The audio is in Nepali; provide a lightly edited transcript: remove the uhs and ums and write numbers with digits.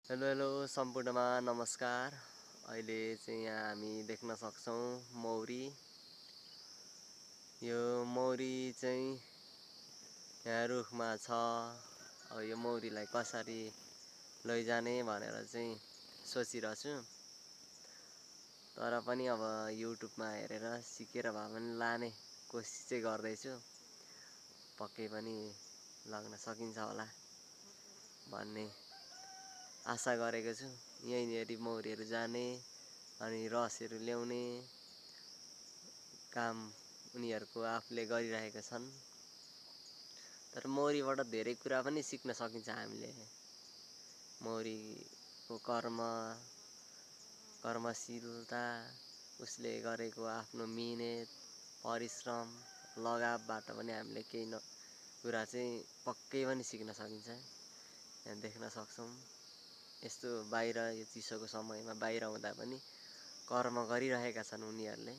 हेलो हेलो सम्पूर्णमा नमस्कार। अहिले चाहिँ यहाँ हामी देख्न सक्छौँ मौरी। यो मौरी चाहिँ यहाँ रुखमा छ। अब यो मौरीलाई कसरी लैजाने भनेर चाहिँ सोचिरहेको छु। तर पनि अब युट्युबमा हेरेर सिकेर भए पनि लाने कोसिस चाहिँ गर्दैछु। पक्कै पनि लग्न सकिन्छ होला भन्ने आशा गरेको छु। यहीँनेरि मौरीहरू जाने अनि रसहरू ल्याउने काम उनीहरूको आफूले गरिरहेका छन्। तर मौरीबाट धेरै कुरा पनि सिक्न सकिन्छ हामीले। मौरीको कर्मशीलता, उसले गरेको आफ्नो मिहिनेत, परिश्रम, लगावबाट पनि हामीले केही कुरा चाहिँ पक्कै पनि सिक्न सकिन्छ। यहाँ देख्न सक्छौँ यस्तो बाहिर यो चिसोको समयमा बाहिर हुँदा पनि कर्म गरिरहेका छन् उनीहरूले।